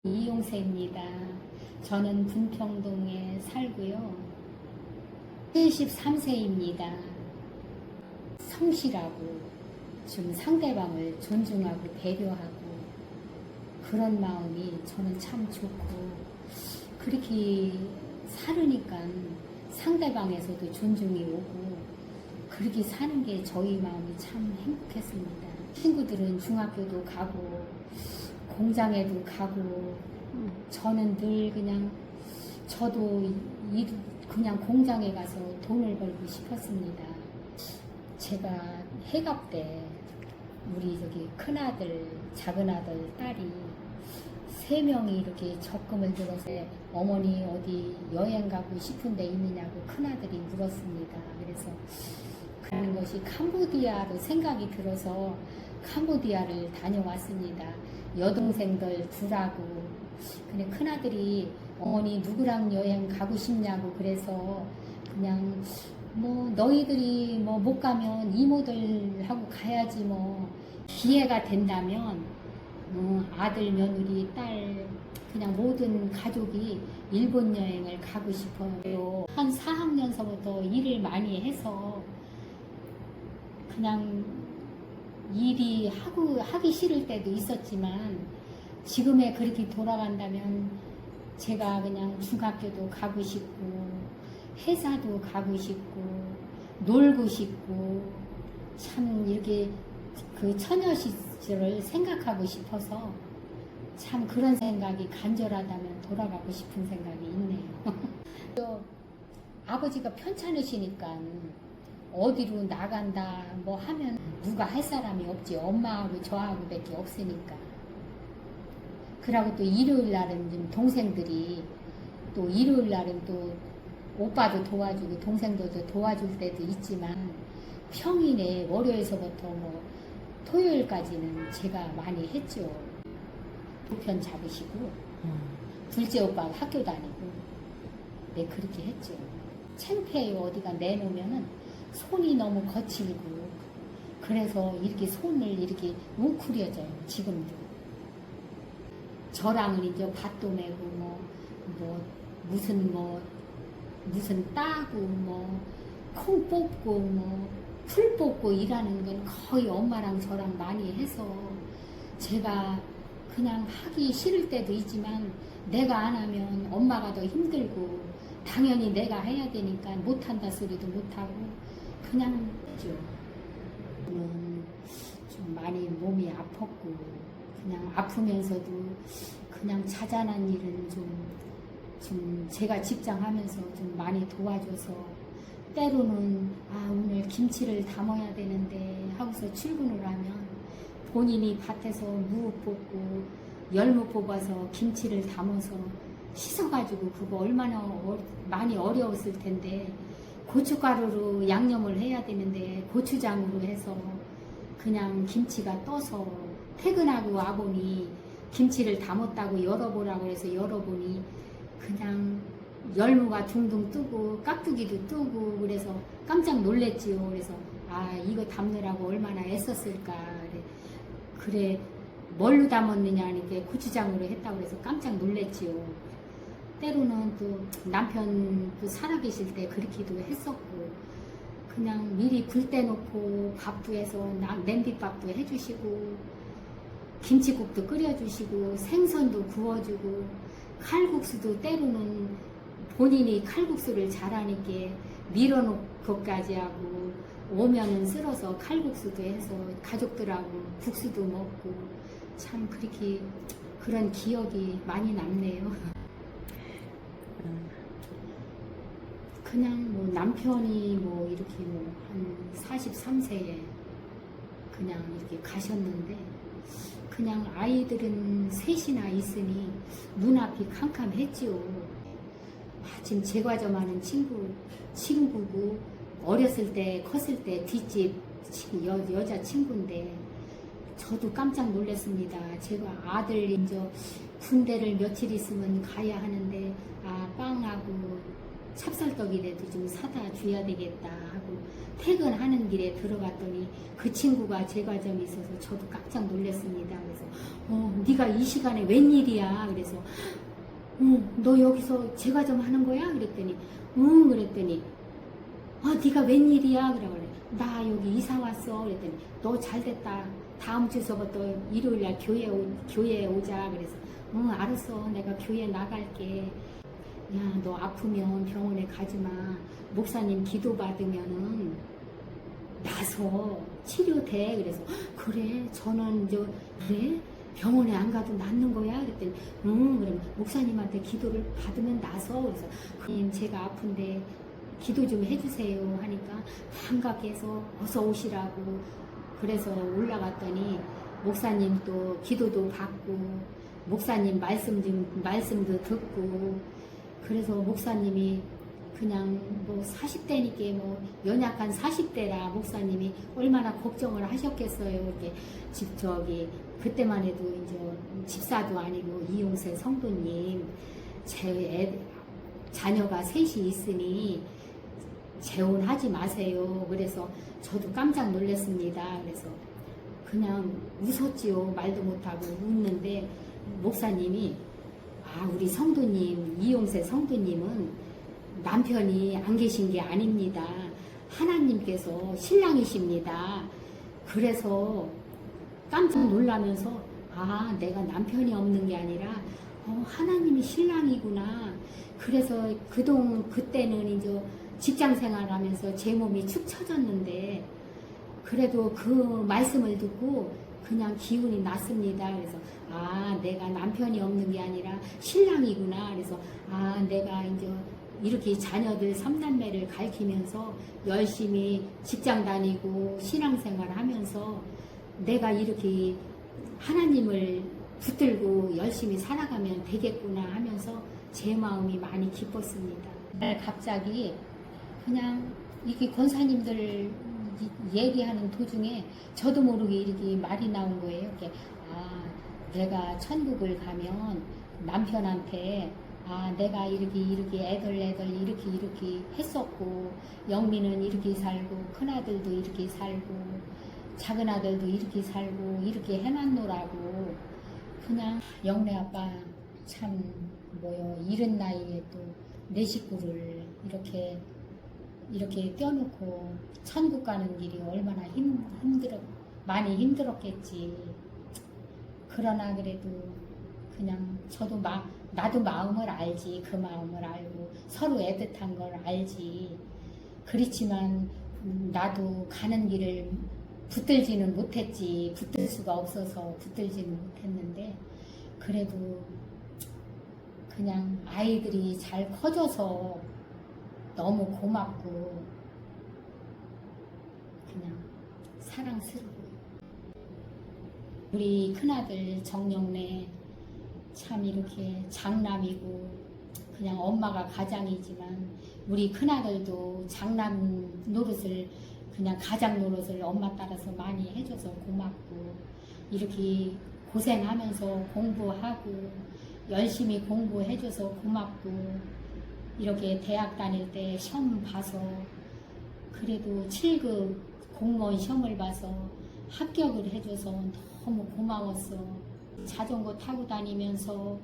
이용세입니다. 저는 분평동에 살고요. 73세입니다. 성실하고 좀 상대방을 존중하고 배려하고 그런 마음이 저는 참 좋고, 그렇게 살으니까 상대방에서도 존중이 오고 그렇게 사는 게 저희 마음이 참 행복했습니다. 친구들은 중학교도 가고 공장에도 가고, 저는 늘 그냥 저도 그냥 공장에 가서 돈을 벌고 싶었습니다. 제가 해갑 때 우리 저기 큰아들, 작은아들, 딸이 3명이 이렇게 적금을 들어서 어머니 어디 여행 가고 싶은 데 있느냐고 큰아들이 물었습니다. 그래서 가는 것이 캄보디아로 생각이 들어서 캄보디아를 다녀왔습니다. 여동생들 둘하고. 근데 큰아들이 어머니 누구랑 여행 가고 싶냐고 그래서 그냥 뭐 너희들이 뭐 못 가면 이모들하고 가야지, 뭐 기회가 된다면 아들, 며느리, 딸 그냥 모든 가족이 일본 여행을 가고 싶어요. 한 4학년서부터 일을 많이 해서 그냥 일이 하기 싫을 때도 있었지만, 지금에 그렇게 돌아간다면 제가 그냥 중학교도 가고 싶고 회사도 가고 싶고 놀고 싶고, 참 이렇게 그 처녀 시절을 생각하고 싶어서 참 그런 생각이 간절하다면 돌아가고 싶은 생각이 있네요. 아버지가 편찮으시니까 어디로 나간다 뭐 하면 누가 할 사람이 없지. 엄마하고 저하고 밖에 없으니까. 그러고 또 일요일 날은 좀 동생들이, 또 일요일 날은 또 오빠도 도와주고 동생들도 도와줄 때도 있지만, 평일에 월요일서부터 뭐 토요일까지는 제가 많이 했죠. 편 잡으시고 둘째 오빠가 학교 다니고, 네, 그렇게 했죠. 창피해요. 어디가 내놓으면은 손이 너무 거칠고, 그래서 이렇게 손을 이렇게 웅크려져요. 지금도. 저랑은 이제 밭도 메고 무슨 따고 콩 뽑고 풀 뽑고 일하는 건 거의 엄마랑 저랑 많이 해서, 제가 그냥 하기 싫을 때도 있지만 내가 안 하면 엄마가 더 힘들고 당연히 내가 해야 되니까 못한다 소리도 못하고 그냥 했죠. 좀 많이 몸이 아팠고, 그냥 아프면서도 그냥 자잘한 일은 좀 제가 직장하면서 좀 많이 도와줘서, 때로는 오늘 김치를 담아야 되는데 하고서 출근을 하면 본인이 밭에서 무 뽑고 열무 뽑아서 김치를 담아서 씻어가지고, 그거 얼마나 많이 어려웠을 텐데 고춧가루로 양념을 해야 되는데 고추장으로 해서 그냥 김치가 떠서, 퇴근하고 와보니 김치를 담았다고 열어보라고 해서 열어보니 그냥 열무가 둥둥 뜨고 깍두기도 뜨고, 그래서 깜짝 놀랬지요. 그래서 이거 담느라고 얼마나 애썼을까. 그래 뭘로 담았느냐 하니까 고추장으로 했다고 해서 깜짝 놀랬지요. 때로는 또 남편 또 살아계실 때 그렇게도 했었고, 그냥 미리 불 떼놓고 밥도 해서 냄비밥도 해주시고 김치국도 끓여주시고 생선도 구워주고, 칼국수도 때로는 본인이 칼국수를 잘하니까 밀어놓고까지 하고, 오면은 쓸어서 칼국수도 해서 가족들하고 국수도 먹고, 참 그렇게 그런 기억이 많이 남네요. 그냥 뭐 남편이 이렇게 한 43세에 그냥 이렇게 가셨는데, 그냥 아이들은 셋이나 있으니 눈앞이 캄캄했지요. 지금 제과점 하는 친구고, 어렸을 때 컸을 때 뒷집 여자 친구인데 저도 깜짝 놀랐습니다. 제가 아들 이제 군대를 며칠 있으면 가야 하는데 빵하고 찹쌀떡이라도 좀 사다 줘야 되겠다 하고 퇴근하는 길에 들어갔더니 그 친구가 제과점에 있어서 저도 깜짝 놀랐습니다. 그래서 네가 이 시간에 웬일이야? 그래서 너 여기서 제과점 하는 거야? 그랬더니 그랬더니 네가 웬일이야? 그래 나 여기 이사 왔어. 그랬더니 너 잘됐다. 다음 주서부터 일요일날 교회에 오자. 그래서 알았어. 내가 교회 나갈게. 야, 너 아프면 병원에 가지마. 목사님 기도 받으면은 나서 치료돼. 그래서 그래 저는 그래 병원에 안 가도 낫는 거야? 그랬더니 그럼 목사님한테 기도를 받으면 나서. 그래서 제가 아픈데 기도 좀 해주세요 하니까 반갑게서 어서 오시라고. 그래서 올라갔더니 목사님 또 기도도 받고 목사님 말씀도 듣고. 그래서 목사님이 그냥 40대니까 연약한 40대라 목사님이 얼마나 걱정을 하셨겠어요. 이렇게 그때만 해도 이제 집사도 아니고 이용세 성도님 자녀가 셋이 있으니 재혼하지 마세요. 그래서 저도 깜짝 놀랐습니다. 그래서 그냥 웃었지요. 말도 못하고 웃는데 목사님이 우리 성도님 이용세 성도님은 남편이 안 계신 게 아닙니다. 하나님께서 신랑이십니다. 그래서 깜짝 놀라면서 내가 남편이 없는 게 아니라 하나님이 신랑이구나. 그래서 그때는 이제 직장 생활하면서 제 몸이 축 처졌는데 그래도 그 말씀을 듣고 그냥 기운이 났습니다. 그래서 내가 남편이 없는 게 아니라 신랑이구나. 그래서 내가 이제 이렇게 자녀들 3남매를 가르치면서 열심히 직장 다니고 신앙생활 하면서 내가 이렇게 하나님을 붙들고 열심히 살아가면 되겠구나 하면서 제 마음이 많이 기뻤습니다. 갑자기 그냥 이렇게 권사님들 얘기하는 도중에 저도 모르게 이렇게 말이 나온 거예요. 이렇게 내가 천국을 가면 남편한테 내가 이렇게 애들 이렇게 했었고 영미는 이렇게 살고 큰아들도 이렇게 살고 작은아들도 이렇게 살고 이렇게 해놨노라고. 그냥 영래 아빠 참 이른 나이에 또 내 식구를 이렇게 떼어놓고 천국 가는 길이 얼마나 많이 힘들었겠지. 그러나 그래도 그냥 나도 마음을 알지. 그 마음을 알고 서로 애틋한 걸 알지. 그렇지만 나도 가는 길을 붙들지는 못했지. 붙들 수가 없어서 붙들지는 못했는데 그래도 그냥 아이들이 잘 커져서 너무 고맙고 그냥 사랑스러워요. 우리 큰아들 정영래 참 이렇게 장남이고 그냥 엄마가 가장이지만 우리 큰아들도 장남 노릇을 그냥 가장 노릇을 엄마 따라서 많이 해줘서 고맙고 이렇게 고생하면서 공부하고 열심히 공부해줘서 고맙고 이렇게 대학 다닐 때 시험 봐서 그래도 7급 공무원 시험을 봐서 합격을 해줘서 너무 고마웠어. 자전거 타고 다니면서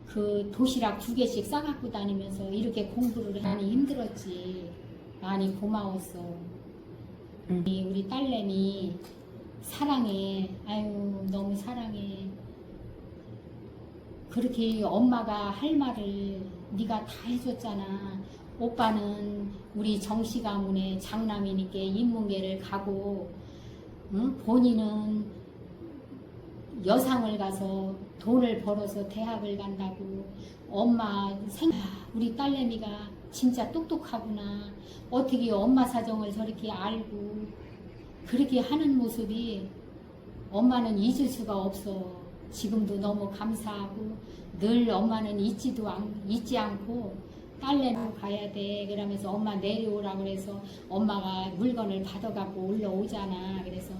그 도시락 2개씩 싸갖고 다니면서 이렇게 공부를 많이 힘들었지. 많이 고마웠어. 우리 딸내미 사랑해. 아유 너무 사랑해. 그렇게 엄마가 할 말을 네가 다 해줬잖아. 오빠는 우리 정씨 가문의 장남이니까 인문계를 가고 본인은 여상을 가서 돈을 벌어서 대학을 간다고. 우리 딸내미가 진짜 똑똑하구나. 어떻게 엄마 사정을 저렇게 알고 그렇게 하는 모습이 엄마는 잊을 수가 없어. 지금도 너무 감사하고 늘 엄마는 잊지 않고 딸내미 가야 돼. 그러면서 엄마 내려오라 그래서 엄마가 물건을 받아갖고 올라오잖아. 그래서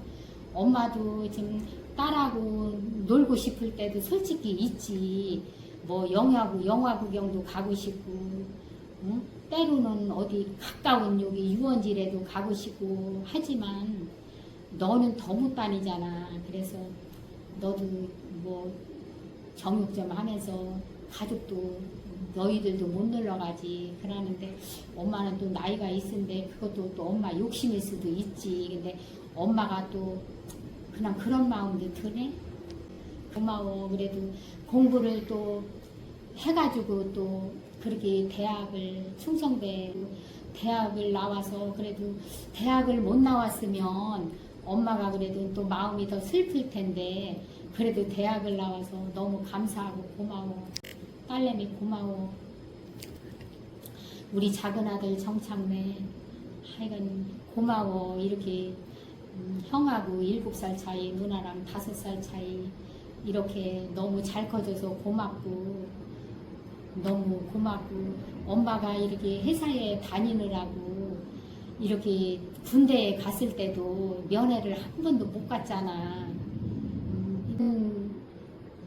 엄마도 지금 딸하고 놀고 싶을 때도 솔직히 있지. 영화 구경도 가고 싶고 때로는 어디 가까운 여기 유원지라도 가고 싶고 하지만 너는 더 못 다니잖아. 그래서 너도 뭐 정육 좀 하면서 가족도 너희들도 못 놀러 가지 그러는데 엄마는 또 나이가 있은데 그것도 또 엄마 욕심일 수도 있지. 근데 엄마가 또 그냥 그런 마음도 드네. 고마워. 그래도 공부를 또 해가지고 또 그렇게 대학을 충성대 대학을 나와서 그래도 대학을 못 나왔으면 엄마가 그래도 또 마음이 더 슬플 텐데 그래도 대학을 나와서 너무 감사하고 고마워. 딸내미 고마워. 우리 작은 아들 정창래 하여간 고마워. 이렇게 형하고 7살 차이 누나랑 5살 차이 이렇게 너무 잘 커져서 고맙고 너무 고맙고 엄마가 이렇게 회사에 다니느라고 이렇게 군대에 갔을 때도 면회를 한 번도 못 갔잖아.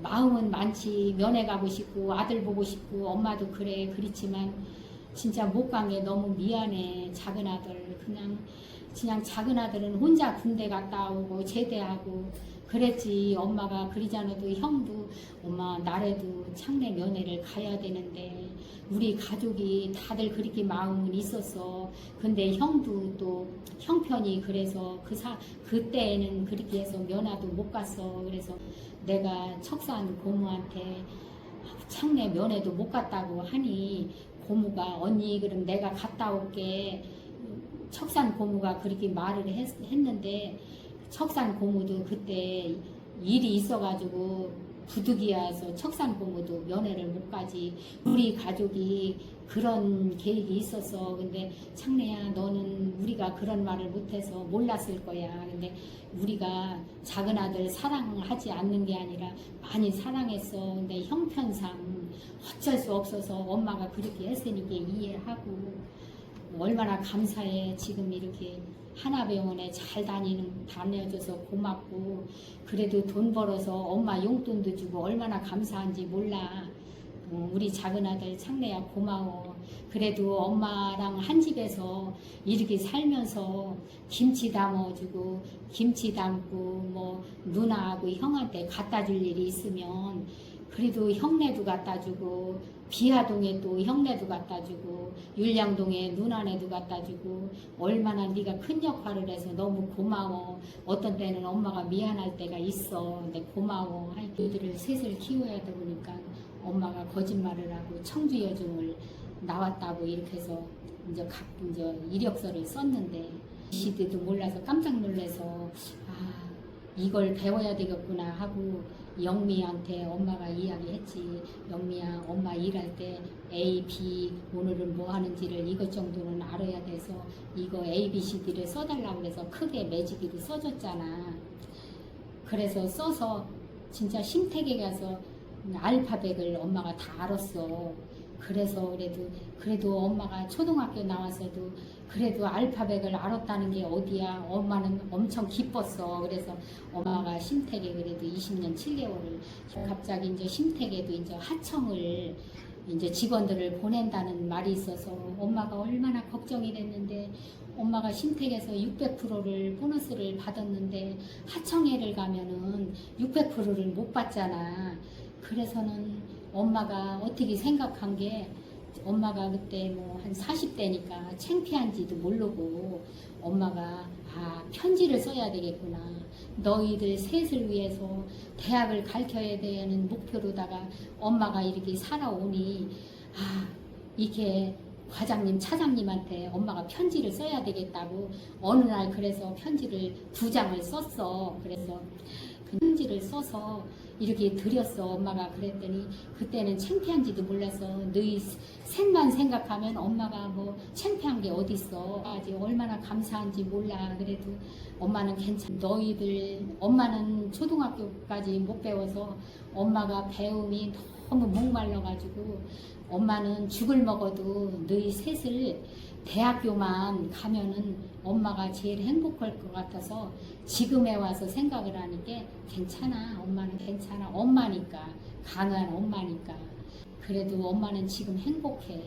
마음은 많지. 면회 가고 싶고 아들 보고 싶고 엄마도 그래. 그렇지만 진짜 못 간 게 너무 미안해. 작은 아들 그냥 작은 아들은 혼자 군대 갔다 오고 제대하고 그랬지. 엄마가 그러지 않아도 형도 엄마 나래도 창내 면회를 가야 되는데 우리 가족이 다들 그렇게 마음은 있었어. 근데 형도 또 형편이 그래서 그때에는 그렇게 해서 면회도 못 갔어. 그래서 내가 척산 고모한테 창내 면회도 못 갔다고 하니 고모가 언니 그럼 내가 갔다 올게. 척산 고모가 그렇게 말을 했는데 척산 고모도 그때 일이 있어가지고 부득이해서 척산 고모도 면회를 못 가지. 우리 가족이 그런 계획이 있었어. 근데 창래야 너는 우리가 그런 말을 못해서 몰랐을 거야. 근데 우리가 작은 아들 사랑하지 않는 게 아니라 많이 사랑했어. 근데 형편상 어쩔 수 없어서 엄마가 그렇게 했으니까 이해하고 얼마나 감사해. 지금 이렇게 하나병원에 잘 다녀줘서 고맙고 그래도 돈 벌어서 엄마 용돈도 주고 얼마나 감사한지 몰라. 우리 작은 아들 창래야 고마워. 그래도 엄마랑 한 집에서 이렇게 살면서 김치 담아주고 김치 담고 뭐 누나하고 형한테 갖다 줄 일이 있으면 그래도 형네도 갖다 주고 비하동에 또 형네도 갖다 주고 율량동에 누나네도 갖다 주고 얼마나 네가 큰 역할을 해서 너무 고마워. 어떤 때는 엄마가 미안할 때가 있어. 근데 고마워. 아이들을 셋을 키워야 돼 보니까 엄마가 거짓말을 하고 청주여중을 나왔다고 이렇게 해서 이제 이력서를 썼는데 시대도 몰라서 깜짝 놀라서 이걸 배워야 되겠구나 하고 영미한테 엄마가 이야기했지. 영미야 엄마 일할 때 A, B 오늘은 뭐 하는지를 이것 정도는 알아야 돼서 이거 A, B, C, D를 써달라고 그래서 크게 매지기로 써줬잖아. 그래서 써서 진짜 심택에 가서 알파벳을 엄마가 다 알았어. 그래서 그래도 엄마가 초등학교 나와서도 그래도 알파벳을 알았다는 게 어디야. 엄마는 엄청 기뻤어. 그래서 엄마가 심택에 그래도 20년 7개월을 갑자기 이제 심택에도 이제 하청을 이제 직원들을 보낸다는 말이 있어서 엄마가 얼마나 걱정이 됐는데 엄마가 심택에서 600%를 보너스를 받았는데 하청회를 가면은 600%를 못 받잖아. 그래서는 엄마가 어떻게 생각한 게 엄마가 그때 뭐 한 40대니까 창피한지도 모르고 엄마가 편지를 써야 되겠구나. 너희들 셋을 위해서 대학을 가르쳐야 되는 목표로다가 엄마가 이렇게 살아오니 이렇게 과장님, 차장님한테 엄마가 편지를 써야 되겠다고 어느 날 그래서 편지를 2장을 썼어. 그래서 그 편지를 써서 이렇게 드렸어. 엄마가 그랬더니 그때는 창피한지도 몰라서 너희 셋만 생각하면 엄마가 뭐 창피한 게 어딨어. 아직 얼마나 감사한지 몰라. 그래도 엄마는 괜찮아. 너희들 엄마는 초등학교까지 못 배워서 엄마가 배움이 너무 목말라가지고 엄마는 죽을 먹어도 너희 셋을 대학교만 가면은 엄마가 제일 행복할 것 같아서 지금에 와서 생각을 하니까 괜찮아. 엄마는 괜찮아. 엄마니까. 강한 엄마니까. 그래도 엄마는 지금 행복해.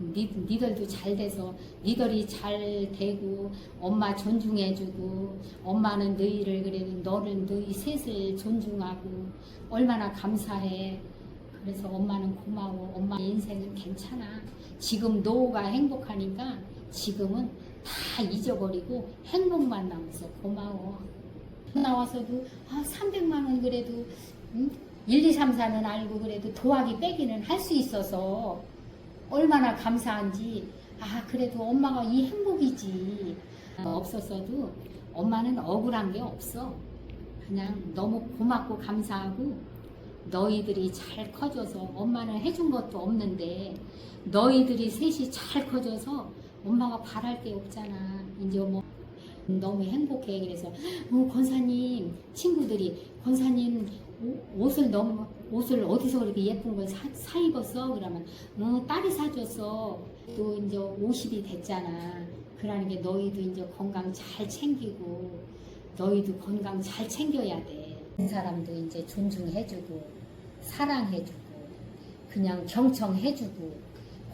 니들도 잘 돼서 니들이 잘 되고 엄마 존중해주고 엄마는 너희를 그래도 너를 너희 셋을 존중하고 얼마나 감사해. 그래서 엄마는 고마워. 엄마 인생은 괜찮아. 지금 노후가 행복하니까 지금은 다 잊어버리고 행복만 남아서 고마워. 나와서도 300만 원 그래도 1, 2, 3, 4는 알고 그래도 도화기 빼기는 할 수 있어서 얼마나 감사한지. 그래도 엄마가 이 행복이지. 없었어도 엄마는 억울한 게 없어. 그냥 너무 고맙고 감사하고 너희들이 잘 커져서 엄마는 해준 것도 없는데 너희들이 셋이 잘 커져서 엄마가 바랄 게 없잖아. 이제 뭐 너무 행복해. 그래서 권사님 친구들이 권사님 옷을 어디서 그렇게 예쁜 걸 사 입었어? 그러면 딸이 사줬어. 또 이제 50이 됐잖아. 그러는 게 너희도 이제 건강 잘 챙기고 너희도 건강 잘 챙겨야 돼. 사람도 이제 존중해주고 사랑해주고 그냥 경청해주고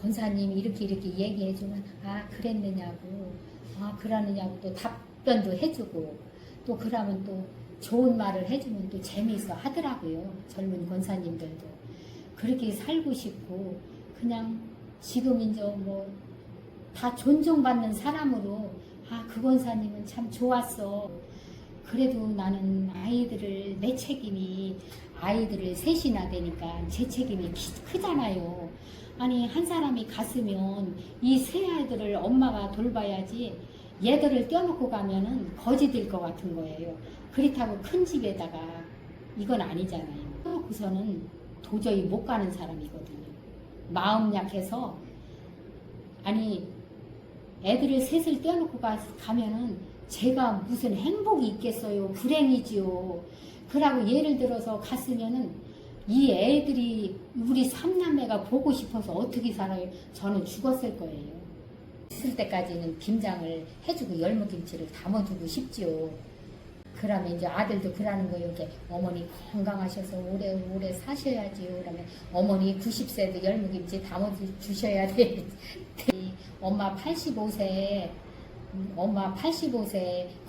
권사님 이렇게 얘기해주면 그랬느냐고 그러느냐고 또 답변도 해주고 또 그러면 또 좋은 말을 해주면 또 재미있어 하더라고요. 젊은 권사님들도 그렇게 살고 싶고 그냥 지금 이제 뭐 다 존중받는 사람으로 그 권사님은 참 좋았어. 그래도 나는 아이들을 내 책임이 아이들을 셋이나 되니까 제 책임이 크잖아요. 아니 한 사람이 갔으면 이 세 아이들을 엄마가 돌봐야지 얘들을 떼어놓고 가면은 거지 될 것 같은 거예요. 그렇다고 큰 집에다가 이건 아니잖아요. 그래서는 도저히 못 가는 사람이거든요. 마음 약해서 아니 애들을 셋을 떼어놓고 가면은 제가 무슨 행복이 있겠어요. 불행이지요. 그러고 예를 들어서 갔으면은 이 애들이 우리 삼남매가 보고 싶어서 어떻게 살아요? 저는 죽었을 거예요. 있을 때까지는 김장을 해주고 열무김치를 담아주고 싶지요. 그러면 이제 아들도 그러는 거예요. 이렇게 어머니 건강하셔서 오래오래 사셔야지요. 그러면 어머니 90세도 열무김치 담아주셔야 돼. 엄마 85세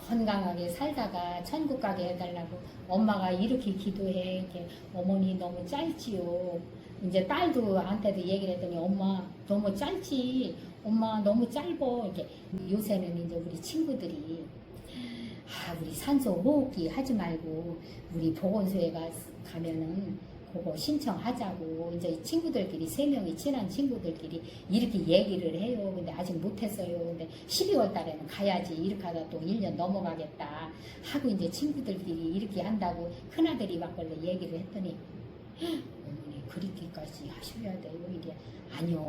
건강하게 살다가 천국 가게 해달라고 엄마가 이렇게 기도해. 이렇게 어머니 너무 짧지요. 이제 딸도 한테도 얘기를 했더니 엄마 너무 짧지. 엄마 너무 짧어. 이렇게 요새는 이제 우리 친구들이 우리 산소 호흡기 하지 말고 우리 보건소에 가면은 그거 신청하자고 이제 친구들끼리 3명이 친한 친구들끼리 이렇게 얘기를 해요. 근데 아직 못했어요. 근데 12월 달에는 가야지. 이렇게 하다 또 1년 넘어가겠다 하고 이제 친구들끼리 이렇게 한다고 큰아들이 막걸리 얘기를 했더니 어머니 그렇게까지 하셔야 돼요. 이게 아니요.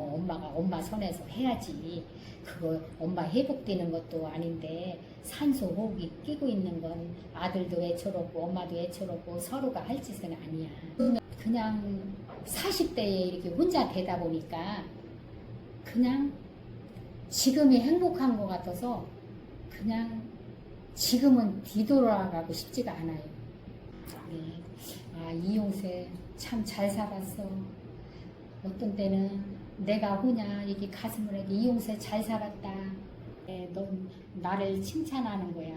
엄마 손에서 해야지. 그거 엄마 회복되는 것도 아닌데 산소 호흡이 끼고 있는 건 아들도 애처롭고 엄마도 애처롭고 서로가 할 짓은 아니야. 그냥 40대에 이렇게 혼자 되다 보니까 그냥 지금이 행복한 것 같아서 그냥 지금은 뒤돌아가고 싶지가 않아요. 네. 이용세 참 잘 살았어. 어떤 때는 내가 호냐 이게 가슴을 이렇게 이용세 잘 살았다. 넌 나를 칭찬하는 거야.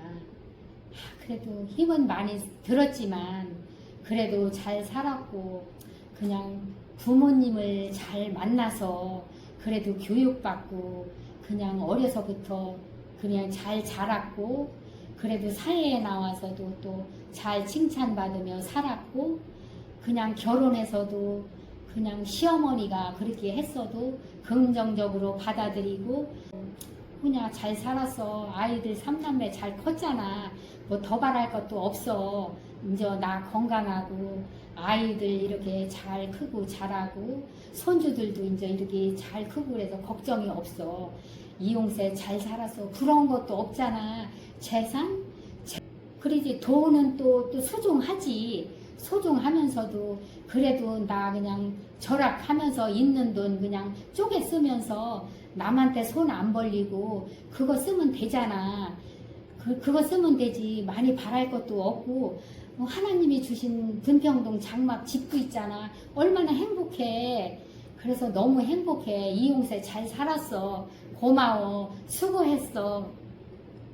그래도 힘은 많이 들었지만 그래도 잘 살았고 그냥 부모님을 잘 만나서 그래도 교육받고 그냥 어려서부터 그냥 잘 자랐고 그래도 사회에 나와서도 또 잘 칭찬받으며 살았고 그냥 결혼해서도 그냥 시어머니가 그렇게 했어도 긍정적으로 받아들이고 그냥 잘 살았어. 아이들 3남매 잘 컸잖아. 뭐 더 바랄 것도 없어. 이제 나 건강하고 아이들 이렇게 잘 크고 자라고 손주들도 이제 이렇게 잘 크고 그래서 걱정이 없어. 이용세 잘 살았어. 부러운 것도 없잖아. 재산? 그러지. 돈은 또 소중하지. 소중하면서도 그래도 나 그냥 절약하면서 있는 돈 그냥 쪼개 쓰면서 남한테 손 안 벌리고 그거 쓰면 되잖아. 그거 쓰면 되지. 많이 바랄 것도 없고 하나님이 주신 분평동 장막 집도 있잖아. 얼마나 행복해. 그래서 너무 행복해. 이용세 잘 살았어. 고마워. 수고했어.